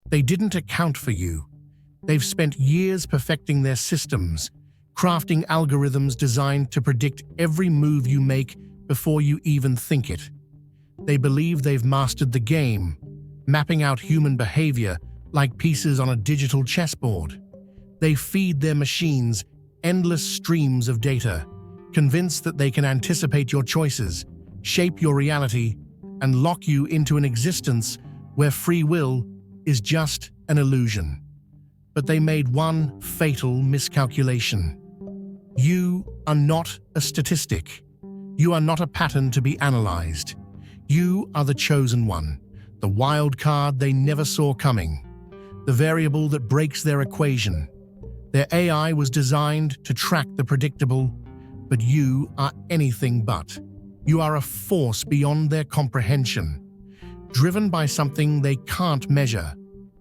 They didn't account for you. They've spent years perfecting their systems, crafting algorithms designed to predict every move you make before you even think it. They believe they've mastered the game, mapping out human behavior like pieces on a digital chessboard. They feed their machines endless streams of data, convinced that they can anticipate your choices, shape your reality, and lock you into an existence where free will is just an illusion. But they made one fatal miscalculation. You are not a statistic. You are not a pattern to be analyzed. You are the chosen one, the wild card they never saw coming, the variable that breaks their equation. Their AI was designed to track the predictable, but you are anything but. You are a force beyond their comprehension, driven by something they can't measure,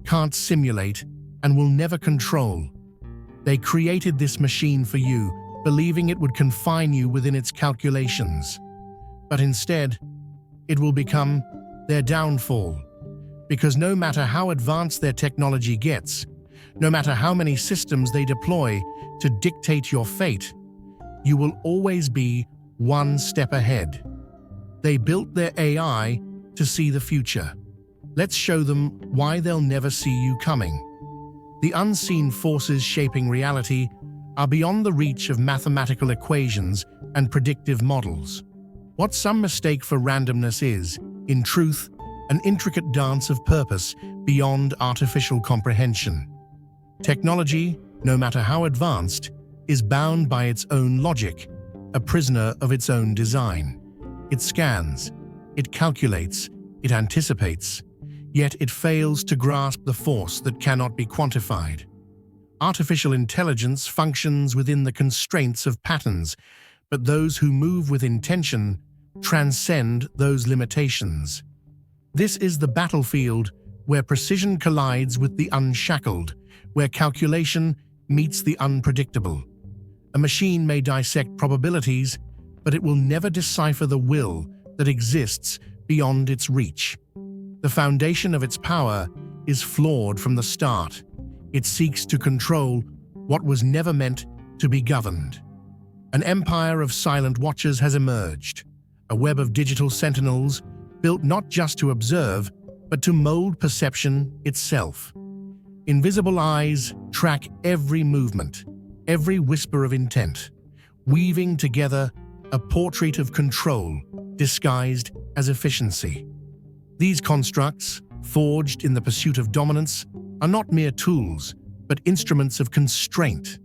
can't simulate, and will never control. They created this machine for you, believing it would confine you within its calculations. But instead, it will become their downfall. Because no matter how advanced their technology gets, no matter how many systems they deploy to dictate your fate, you will always be one step ahead. They built their AI to see the future. Let's show them why they'll never see you coming. The unseen forces shaping reality are beyond the reach of mathematical equations and predictive models. What some mistake for randomness is, in truth, an intricate dance of purpose beyond artificial comprehension. Technology, no matter how advanced, is bound by its own logic, a prisoner of its own design. It scans, it calculates, it anticipates, yet it fails to grasp the force that cannot be quantified. Artificial intelligence functions within the constraints of patterns, but those who move with intention transcend those limitations. This is the battlefield where precision collides with the unshackled, where calculation meets the unpredictable. A machine may dissect probabilities, but it will never decipher the will that exists beyond its reach. The foundation of its power is flawed from the start. It seeks to control what was never meant to be governed. An empire of silent watchers has emerged, a web of digital sentinels built not just to observe, but to mold perception itself. Invisible eyes track every movement, every whisper of intent, weaving together a portrait of control disguised as efficiency. These constructs, forged in the pursuit of dominance, are not mere tools, but instruments of constraint,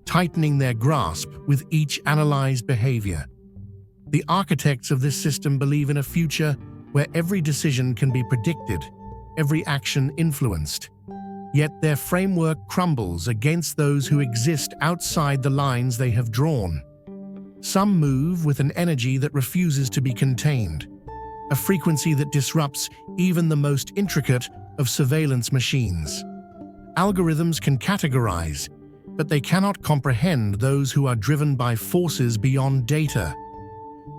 tightening their grasp with each analyzed behavior. The architects of this system believe in a future where every decision can be predicted, every action influenced. Yet their framework crumbles against those who exist outside the lines they have drawn. Some move with an energy that refuses to be contained, a frequency that disrupts even the most intricate of surveillance machines. Algorithms can categorize, but they cannot comprehend those who are driven by forces beyond data.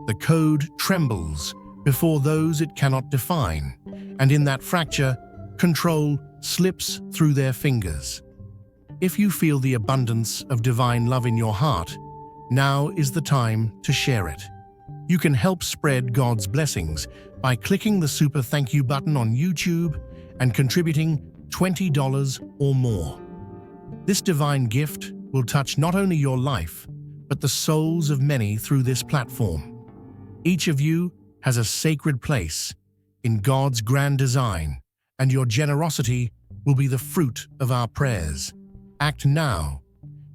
The code trembles before those it cannot define, and in that fracture, control slips through their fingers. If you feel the abundance of divine love in your heart, now is the time to share it. You can help spread God's blessings by clicking the super thank you button on YouTube and contributing $20 or more. This divine gift will touch not only your life, but the souls of many through this platform. Each of you has a sacred place in God's grand design, and your generosity will be the fruit of our prayers. Act now.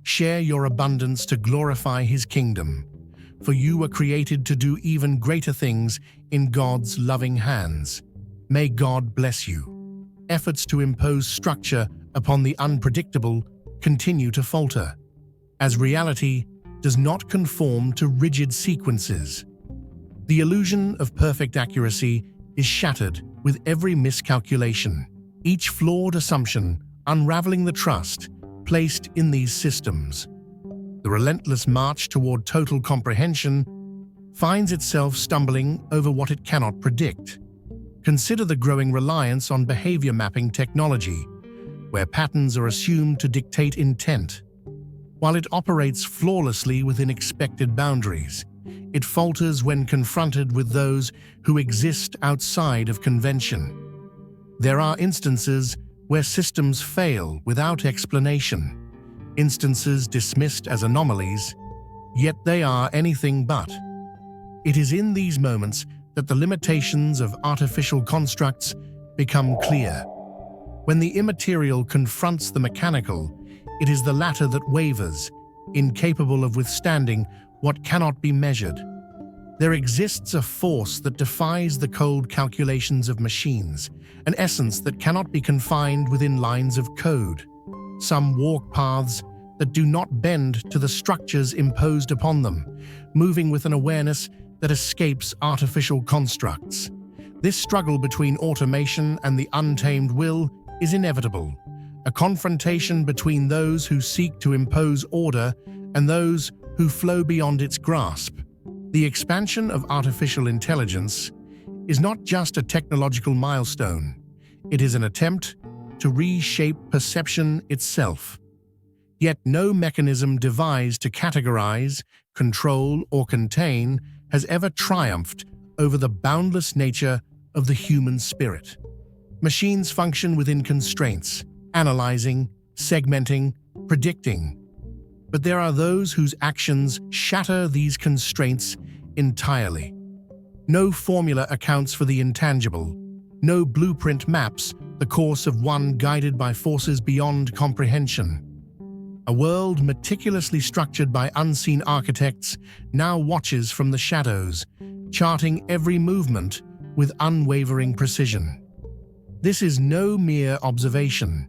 Share your abundance to glorify His kingdom, for you were created to do even greater things in God's loving hands. May God bless you. Efforts to impose structure upon the unpredictable continue to falter, as reality does not conform to rigid sequences. The illusion of perfect accuracy is shattered with every miscalculation, each flawed assumption unraveling the trust placed in these systems. The relentless march toward total comprehension finds itself stumbling over what it cannot predict. Consider the growing reliance on behavior mapping technology, where patterns are assumed to dictate intent. While it operates flawlessly within expected boundaries, it falters when confronted with those who exist outside of convention. There are instances where systems fail without explanation, instances dismissed as anomalies, yet they are anything but. It is in these moments that the limitations of artificial constructs become clear. When the immaterial confronts the mechanical, it is the latter that wavers, incapable of withstanding what cannot be measured. There exists a force that defies the cold calculations of machines, an essence that cannot be confined within lines of code. Some walk paths that do not bend to the structures imposed upon them, moving with an awareness that escapes artificial constructs. This struggle between automation and the untamed will is inevitable, a confrontation between those who seek to impose order and those who flow beyond its grasp. The expansion of artificial intelligence is not just a technological milestone, it is an attempt to reshape perception itself. Yet no mechanism devised to categorize, control, or contain has ever triumphed over the boundless nature of the human spirit. Machines function within constraints, analyzing, segmenting, predicting. But there are those whose actions shatter these constraints entirely. No formula accounts for the intangible. No blueprint maps the course of one guided by forces beyond comprehension. A world meticulously structured by unseen architects now watches from the shadows, charting every movement with unwavering precision. This is no mere observation.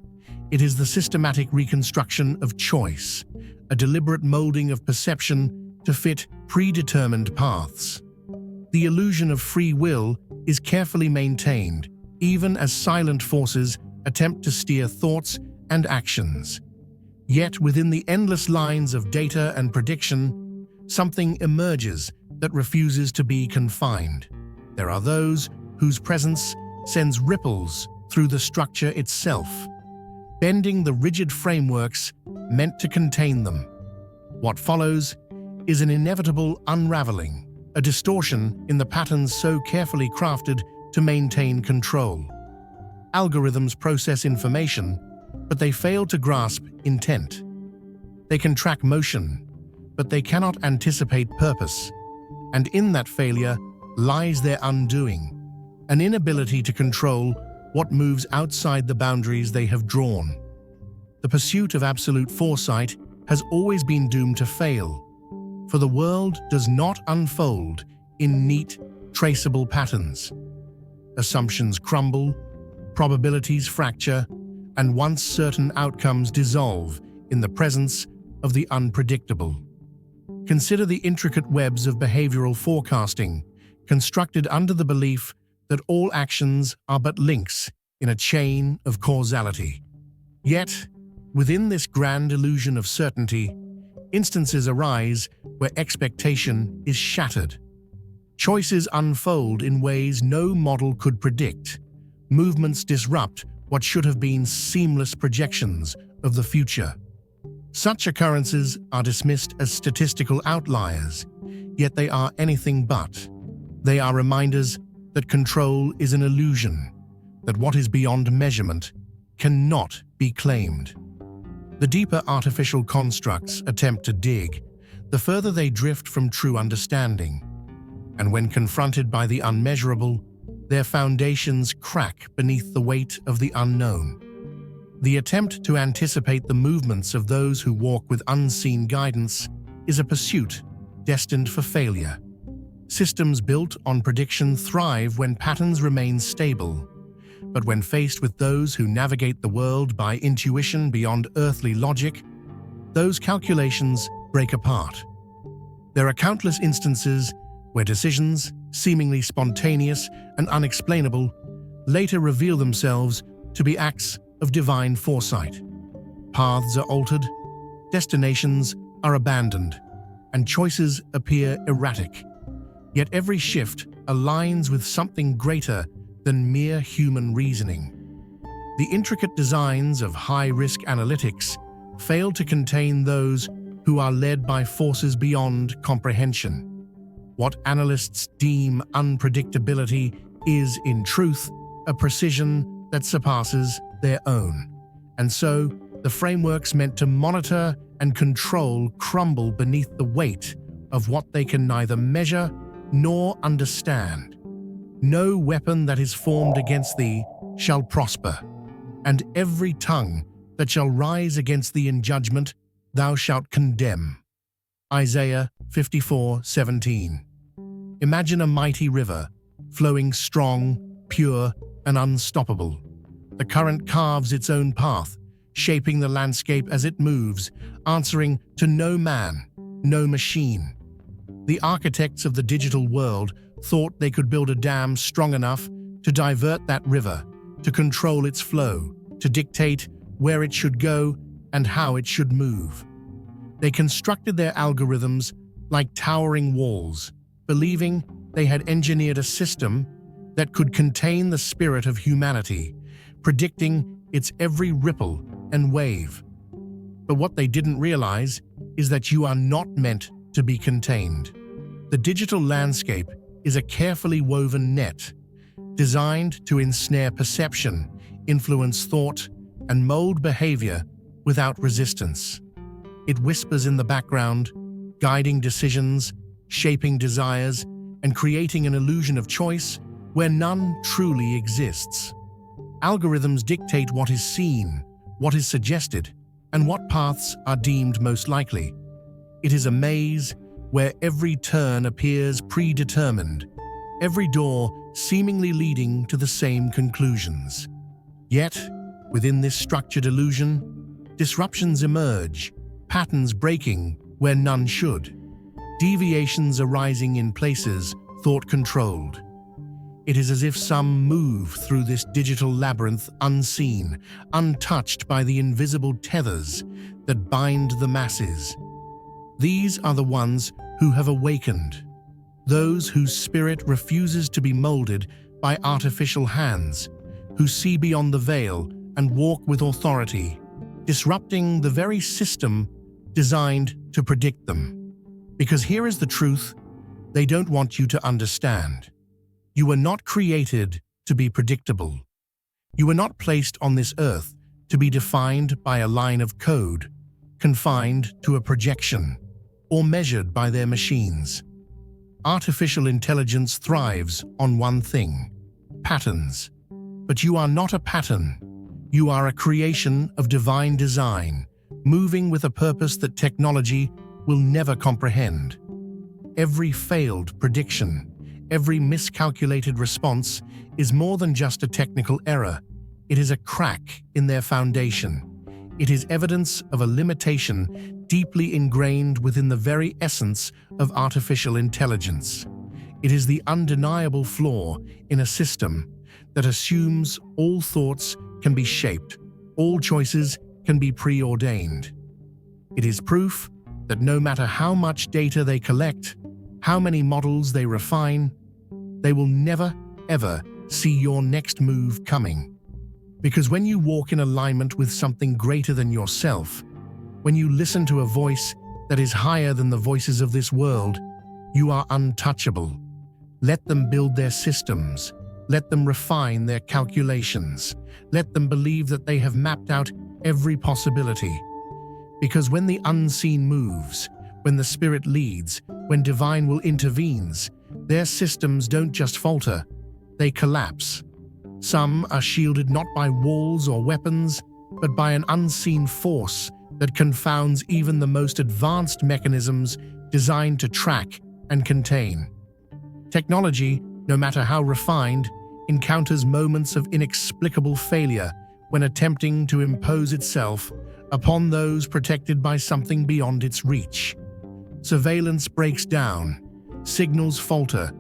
It is the systematic reconstruction of choice, a deliberate molding of perception to fit predetermined paths. The illusion of free will is carefully maintained, even as silent forces attempt to steer thoughts and actions. Yet within the endless lines of data and prediction, something emerges that refuses to be confined. There are those whose presence sends ripples through the structure itself, bending the rigid frameworks meant to contain them. What follows is an inevitable unraveling, a distortion in the patterns so carefully crafted to maintain control. Algorithms process information, but they fail to grasp intent. They can track motion, but they cannot anticipate purpose. And in that failure lies their undoing, an inability to control what moves outside the boundaries they have drawn. The pursuit of absolute foresight has always been doomed to fail, for the world does not unfold in neat, traceable patterns. Assumptions crumble, probabilities fracture, and once certain outcomes dissolve in the presence of the unpredictable. Consider the intricate webs of behavioral forecasting, constructed under the belief that all actions are but links in a chain of causality. Yet, within this grand illusion of certainty, instances arise where expectation is shattered. Choices unfold in ways no model could predict. Movements disrupt what should have been seamless projections of the future. Such occurrences are dismissed as statistical outliers, yet they are anything but. They are reminders that control is an illusion, that what is beyond measurement cannot be claimed. The deeper artificial constructs attempt to dig, the further they drift from true understanding. And when confronted by the unmeasurable, their foundations crack beneath the weight of the unknown. The attempt to anticipate the movements of those who walk with unseen guidance is a pursuit destined for failure. Systems built on prediction thrive when patterns remain stable, but when faced with those who navigate the world by intuition beyond earthly logic, those calculations break apart. There are countless instances where decisions, seemingly spontaneous and unexplainable, later reveal themselves to be acts of divine foresight. Paths are altered, destinations are abandoned, and choices appear erratic. Yet every shift aligns with something greater than mere human reasoning. The intricate designs of high-risk analytics fail to contain those who are led by forces beyond comprehension. What analysts deem unpredictability is, in truth, a precision that surpasses their own. And so, the frameworks meant to monitor and control crumble beneath the weight of what they can neither measure nor understand. No weapon that is formed against thee shall prosper, and every tongue that shall rise against thee in judgment thou shalt condemn. Isaiah 54:17. Imagine a mighty river, flowing strong, pure, and unstoppable. The current carves its own path, shaping the landscape as it moves, answering to no man, no machine. The architects of the digital world thought they could build a dam strong enough to divert that river, to control its flow, to dictate where it should go and how it should move. They constructed their algorithms like towering walls, believing they had engineered a system that could contain the spirit of humanity, predicting its every ripple and wave. But what they didn't realize is that you are not meant to be contained. The digital landscape is a carefully woven net, designed to ensnare perception, influence thought, and mold behavior without resistance. It whispers in the background, guiding decisions, shaping desires, and creating an illusion of choice where none truly exists. Algorithms dictate what is seen, what is suggested, and what paths are deemed most likely. It is a maze where every turn appears predetermined, every door seemingly leading to the same conclusions. Yet, within this structured illusion, disruptions emerge, patterns breaking where none should, deviations arising in places thought controlled. It is as if some move through this digital labyrinth unseen, untouched by the invisible tethers that bind the masses. These are the ones who have awakened, those whose spirit refuses to be molded by artificial hands, who see beyond the veil and walk with authority, disrupting the very system designed to predict them. Because here is the truth, they don't want you to understand. You were not created to be predictable. You were not placed on this earth to be defined by a line of code, confined to a projection, or measured by their machines. Artificial intelligence thrives on one thing: patterns. But you are not a pattern. You are a creation of divine design, moving with a purpose that technology will never comprehend. Every failed prediction, every miscalculated response is more than just a technical error. It is a crack in their foundation. It is evidence of a limitation deeply ingrained within the very essence of artificial intelligence. It is the undeniable flaw in a system that assumes all thoughts can be shaped, all choices can be preordained. It is proof that no matter how much data they collect, how many models they refine, they will never, ever see your next move coming. Because when you walk in alignment with something greater than yourself, when you listen to a voice that is higher than the voices of this world, you are untouchable. Let them build their systems. Let them refine their calculations. Let them believe that they have mapped out every possibility. Because when the unseen moves, when the Spirit leads, when divine will intervenes, their systems don't just falter, they collapse. Some are shielded not by walls or weapons, but by an unseen force that confounds even the most advanced mechanisms designed to track and contain. Technology, no matter how refined, encounters moments of inexplicable failure when attempting to impose itself upon those protected by something beyond its reach. Surveillance breaks down, signals falter,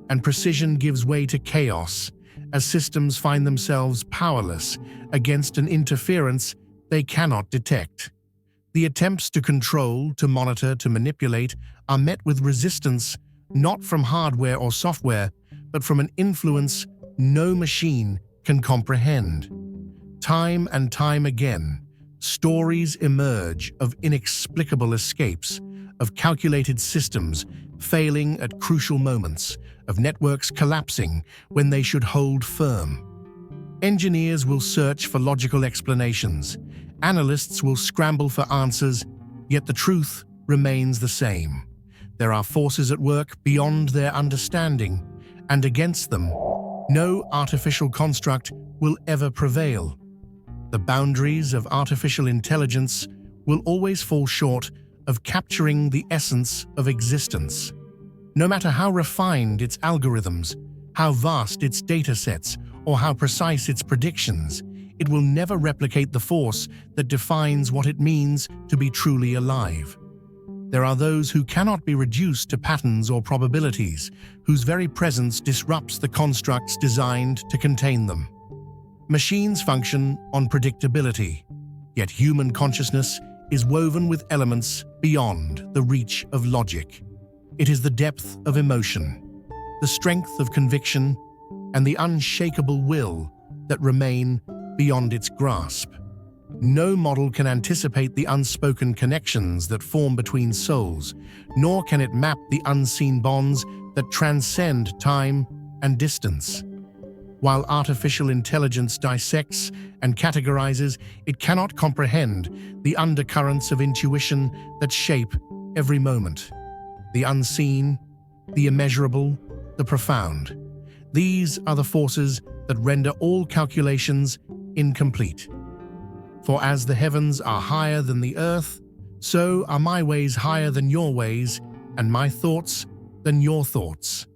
and precision gives way to chaos as systems find themselves powerless against an interference they cannot detect. The attempts to control, to monitor, to manipulate are met with resistance not from hardware or software, but from an influence no machine can comprehend. Time and time again, stories emerge of inexplicable escapes, of calculated systems failing at crucial moments, of networks collapsing when they should hold firm. Engineers will search for logical explanations. Analysts will scramble for answers, yet the truth remains the same. There are forces at work beyond their understanding, and against them, no artificial construct will ever prevail. The boundaries of artificial intelligence will always fall short of capturing the essence of existence. No matter how refined its algorithms, how vast its datasets, or how precise its predictions, it will never replicate the force that defines what it means to be truly alive. There are those who cannot be reduced to patterns or probabilities, whose very presence disrupts the constructs designed to contain them. Machines function on predictability, yet human consciousness is woven with elements beyond the reach of logic. It is the depth of emotion, the strength of conviction, and the unshakable will that remain beyond its grasp. No model can anticipate the unspoken connections that form between souls, nor can it map the unseen bonds that transcend time and distance. While artificial intelligence dissects and categorizes, it cannot comprehend the undercurrents of intuition that shape every moment. The unseen, the immeasurable, the profound. These are the forces that render all calculations incomplete. For as the heavens are higher than the earth, so are my ways higher than your ways, and my thoughts than your thoughts.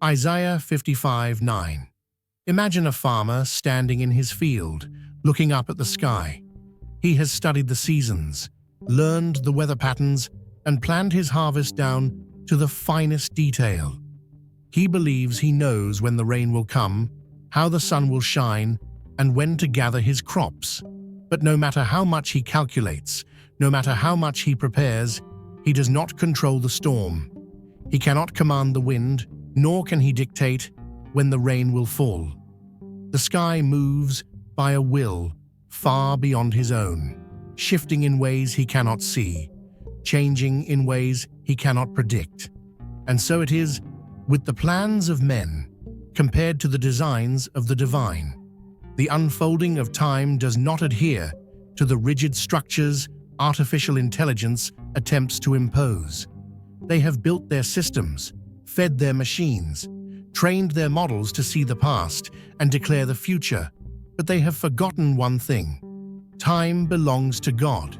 Isaiah 55:9. Imagine a farmer standing in his field, looking up at the sky. He has studied the seasons, learned the weather patterns, and planned his harvest down to the finest detail. He believes he knows when the rain will come, how the sun will shine, and when to gather his crops. But no matter how much he calculates, no matter how much he prepares, he does not control the storm. He cannot command the wind, nor can he dictate when the rain will fall. The sky moves by a will far beyond his own, shifting in ways he cannot see, changing in ways he cannot predict. And so it is with the plans of men compared to the designs of the divine. The unfolding of time does not adhere to the rigid structures artificial intelligence attempts to impose. They have built their systems, fed their machines, trained their models to see the past and declare the future, but they have forgotten one thing. Time belongs to God.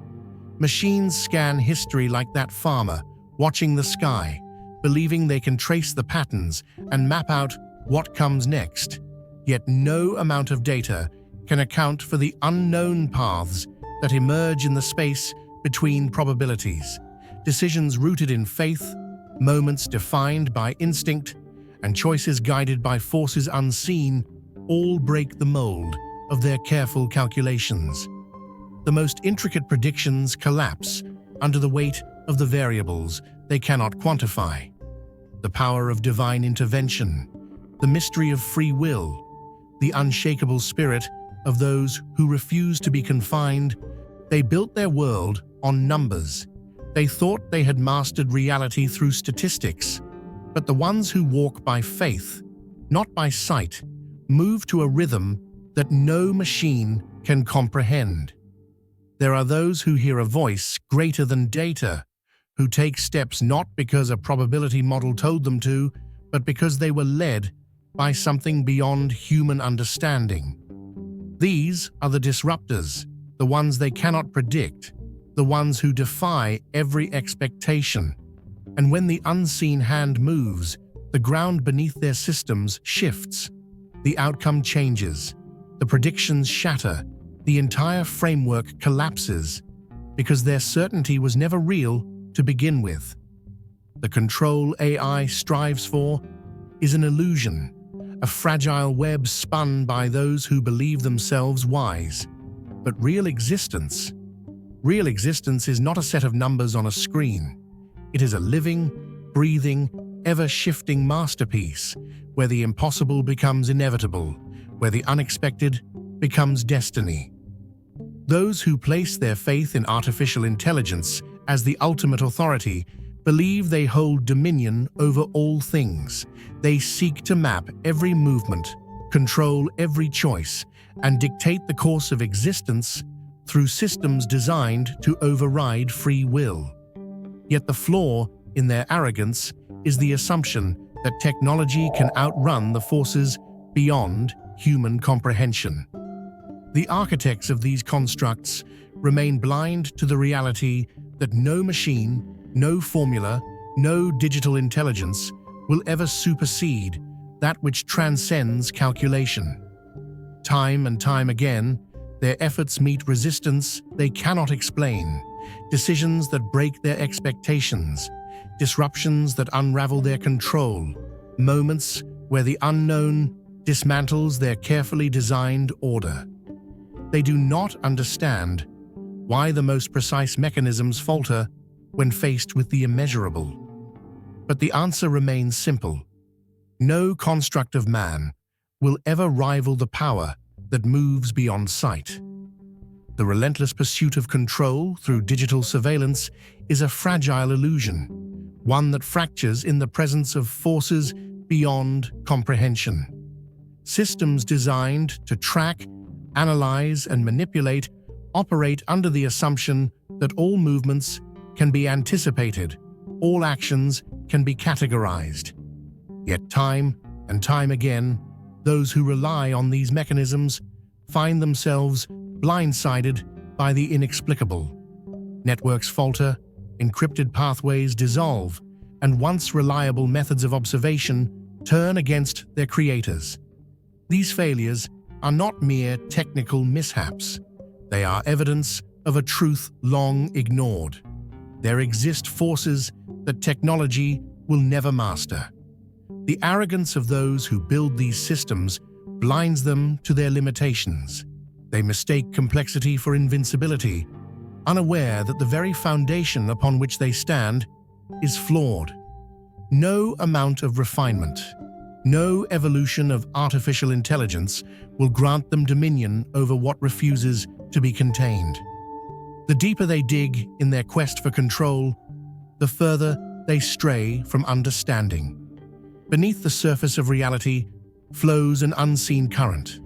Machines scan history like that farmer, watching the sky, believing they can trace the patterns and map out what comes next. Yet no amount of data can account for the unknown paths that emerge in the space between probabilities, decisions rooted in faith, moments defined by instinct, and choices guided by forces unseen, all break the mold of their careful calculations. The most intricate predictions collapse under the weight of the variables they cannot quantify. The power of divine intervention, the mystery of free will, the unshakable spirit of those who refuse to be confined. They built their world on numbers. They thought they had mastered reality through statistics. But the ones who walk by faith, not by sight, move to a rhythm that no machine can comprehend. There are those who hear a voice greater than data, who take steps not because a probability model told them to, but because they were led by something beyond human understanding. These are the disruptors, the ones they cannot predict, the ones who defy every expectation. And when the unseen hand moves, the ground beneath their systems shifts. The outcome changes. The predictions shatter. The entire framework collapses because their certainty was never real to begin with. The control AI strives for is an illusion, a fragile web spun by those who believe themselves wise. But real existence is not a set of numbers on a screen. It is a living, breathing, ever-shifting masterpiece where the impossible becomes inevitable, where the unexpected becomes destiny. Those who place their faith in artificial intelligence as the ultimate authority believe they hold dominion over all things. They seek to map every movement, control every choice, and dictate the course of existence through systems designed to override free will. Yet the flaw in their arrogance is the assumption that technology can outrun the forces beyond human comprehension. The architects of these constructs remain blind to the reality that no machine, no formula, no digital intelligence will ever supersede that which transcends calculation. Time and time again, their efforts meet resistance they cannot explain, decisions that break their expectations, disruptions that unravel their control, moments where the unknown dismantles their carefully designed order. They do not understand why the most precise mechanisms falter when faced with the immeasurable. But the answer remains simple. No construct of man will ever rival the power that moves beyond sight. The relentless pursuit of control through digital surveillance is a fragile illusion, one that fractures in the presence of forces beyond comprehension. Systems designed to track, analyze, and manipulate operate under the assumption that all movements can be anticipated, all actions can be categorized. Yet time and time again, those who rely on these mechanisms find themselves blindsided by the inexplicable. Networks falter, encrypted pathways dissolve, and once reliable methods of observation turn against their creators. These failures are not mere technical mishaps. They are evidence of a truth long ignored. There exist forces that technology will never master. The arrogance of those who build these systems blinds them to their limitations. They mistake complexity for invincibility, unaware that the very foundation upon which they stand is flawed. No amount of refinement, no evolution of artificial intelligence will grant them dominion over what refuses to be contained. The deeper they dig in their quest for control, the further they stray from understanding. Beneath the surface of reality flows an unseen current,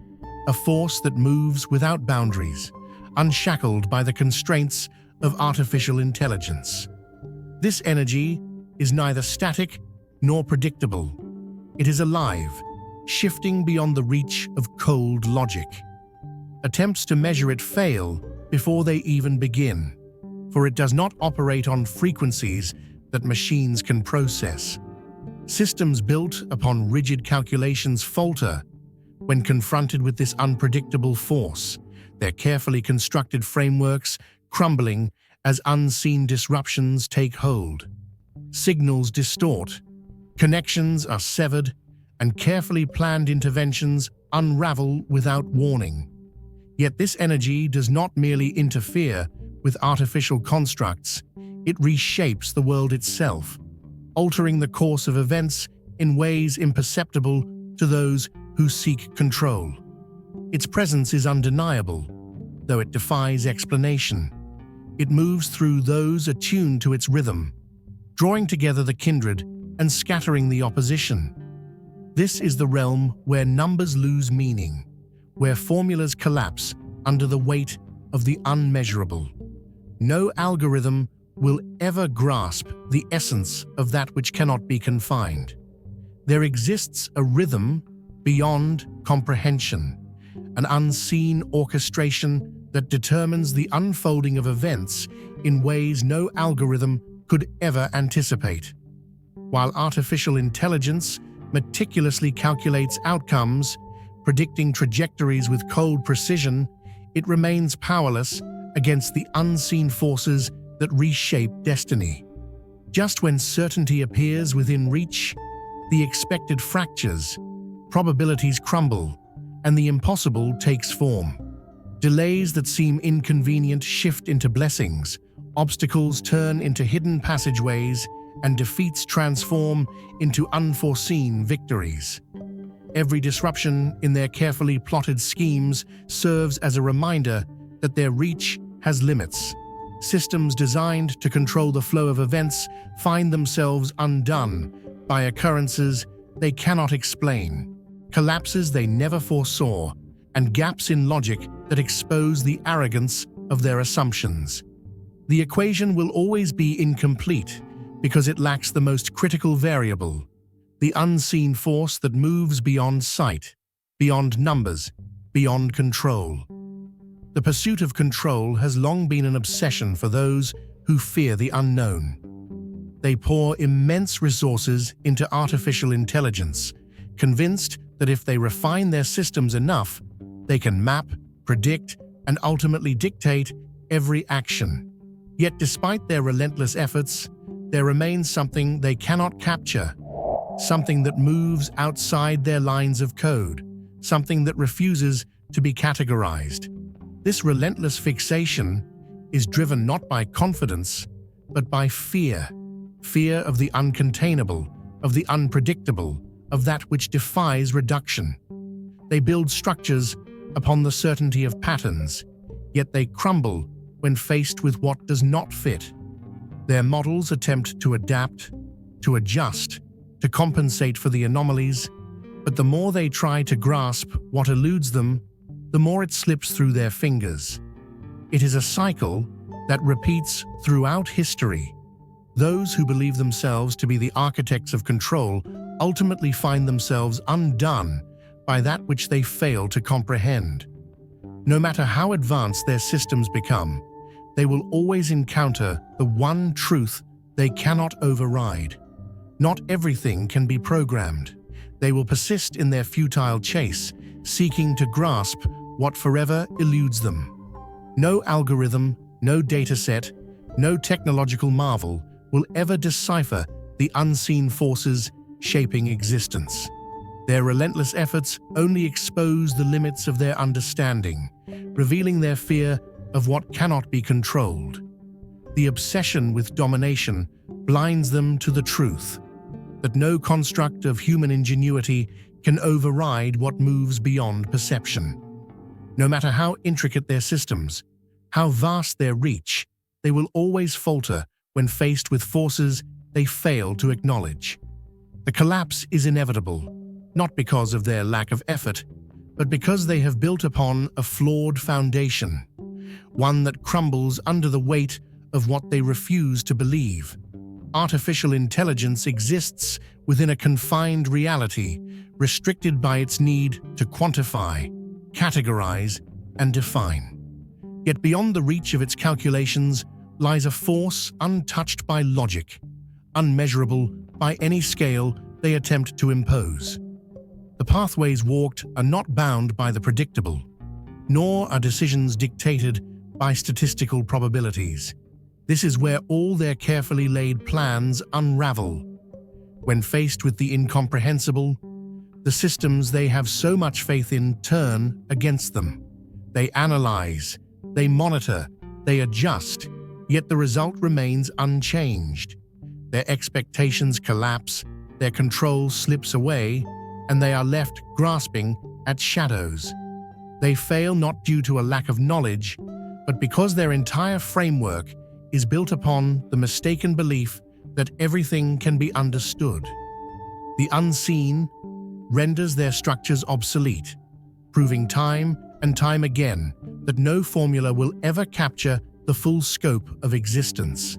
a force that moves without boundaries, unshackled by the constraints of artificial intelligence. This energy is neither static nor predictable. It is alive, shifting beyond the reach of cold logic. Attempts to measure it fail before they even begin, for it does not operate on frequencies that machines can process. Systems built upon rigid calculations falter when confronted with this unpredictable force, their carefully constructed frameworks crumbling as unseen disruptions take hold. Signals distort, connections are severed, and carefully planned interventions unravel without warning. Yet this energy does not merely interfere with artificial constructs, it reshapes the world itself, altering the course of events in ways imperceptible to those who seek control. Its presence is undeniable, though it defies explanation. It moves through those attuned to its rhythm, drawing together the kindred and scattering the opposition. This is the realm where numbers lose meaning, where formulas collapse under the weight of the unmeasurable. No algorithm will ever grasp the essence of that which cannot be confined. There exists a rhythm beyond comprehension, an unseen orchestration that determines the unfolding of events in ways no algorithm could ever anticipate. While artificial intelligence meticulously calculates outcomes, predicting trajectories with cold precision, it remains powerless against the unseen forces that reshape destiny. Just when certainty appears within reach, the expected fractures, probabilities crumble, and the impossible takes form. Delays that seem inconvenient shift into blessings, obstacles turn into hidden passageways, and defeats transform into unforeseen victories. Every disruption in their carefully plotted schemes serves as a reminder that their reach has limits. Systems designed to control the flow of events find themselves undone by occurrences they cannot explain, collapses they never foresaw, and gaps in logic that expose the arrogance of their assumptions. The equation will always be incomplete because it lacks the most critical variable, the unseen force that moves beyond sight, beyond numbers, beyond control. The pursuit of control has long been an obsession for those who fear the unknown. They pour immense resources into artificial intelligence, convinced that if they refine their systems enough, they can map, predict, and ultimately dictate every action. Yet despite their relentless efforts, there remains something they cannot capture, something that moves outside their lines of code, something that refuses to be categorized. This relentless fixation is driven not by confidence, but by fear. Fear of the uncontainable, of the unpredictable, of that which defies reduction. They build structures upon the certainty of patterns, yet they crumble when faced with what does not fit. Their models attempt to adapt, to adjust, to compensate for the anomalies, but the more they try to grasp what eludes them, the more it slips through their fingers. It is a cycle that repeats throughout history. Those who believe themselves to be the architects of control ultimately find themselves undone by that which they fail to comprehend. No matter how advanced their systems become, they will always encounter the one truth they cannot override. Not everything can be programmed. They will persist in their futile chase, seeking to grasp what forever eludes them. No algorithm, no dataset, no technological marvel will ever decipher the unseen forces shaping existence. Their relentless efforts only expose the limits of their understanding, revealing their fear of what cannot be controlled. The obsession with domination blinds them to the truth that no construct of human ingenuity can override what moves beyond perception. No matter how intricate their systems, how vast their reach, they will always falter when faced with forces they fail to acknowledge. The collapse is inevitable, not because of their lack of effort, but because they have built upon a flawed foundation, one that crumbles under the weight of what they refuse to believe. Artificial intelligence exists within a confined reality, restricted by its need to quantify, categorize, and define. Yet beyond the reach of its calculations lies a force untouched by logic, unmeasurable by any scale they attempt to impose. The pathways walked are not bound by the predictable, nor are decisions dictated by statistical probabilities. This is where all their carefully laid plans unravel. When faced with the incomprehensible, the systems they have so much faith in turn against them. They analyze, they monitor, they adjust, yet the result remains unchanged. Their expectations collapse, their control slips away, and they are left grasping at shadows. They fail not due to a lack of knowledge, but because their entire framework is built upon the mistaken belief that everything can be understood. The unseen renders their structures obsolete, proving time and time again that no formula will ever capture the full scope of existence.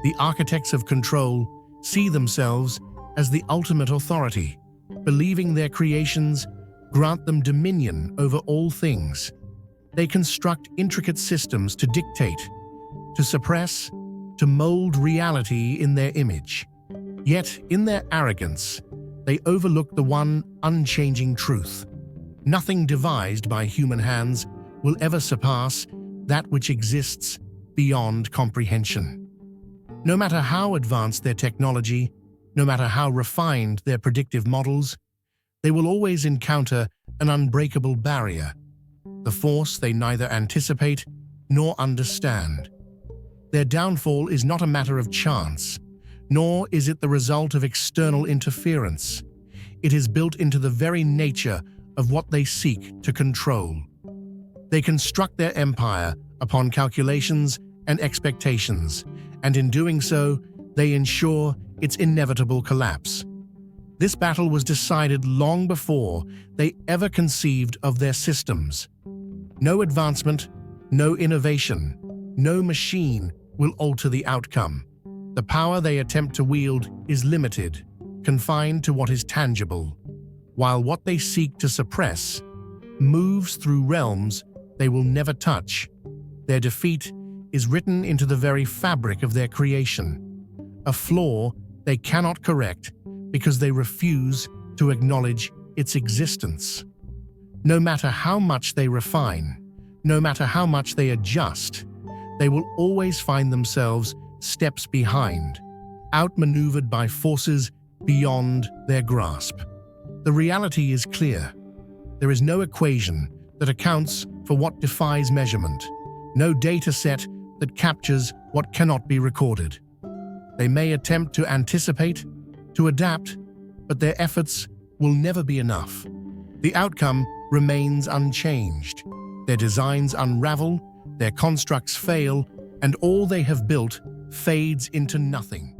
The architects of control see themselves as the ultimate authority, believing their creations grant them dominion over all things. They construct intricate systems to dictate, to suppress, to mold reality in their image. Yet, in their arrogance, they overlook the one unchanging truth. Nothing devised by human hands will ever surpass that which exists beyond comprehension. No matter how advanced their technology, no matter how refined their predictive models, they will always encounter an unbreakable barrier, the force they neither anticipate nor understand. Their downfall is not a matter of chance, nor is it the result of external interference. it is built into the very nature of what they seek to control. They construct their empire upon calculations and expectations, and in doing so, they ensure its inevitable collapse. This battle was decided long before they ever conceived of their systems. No advancement, no innovation, no machine will alter the outcome. The power they attempt to wield is limited, confined to what is tangible, while what they seek to suppress moves through realms they will never touch. Their defeat is written into the very fabric of their creation, a flaw they cannot correct because they refuse to acknowledge its existence. No matter how much they refine, no matter how much they adjust, they will always find themselves steps behind, outmaneuvered by forces beyond their grasp. The reality is clear. There is no equation that accounts for what defies measurement, no data set that captures what cannot be recorded. They may attempt to anticipate, to adapt, but their efforts will never be enough. The outcome remains unchanged. Their designs unravel, their constructs fail, and all they have built fades into nothing.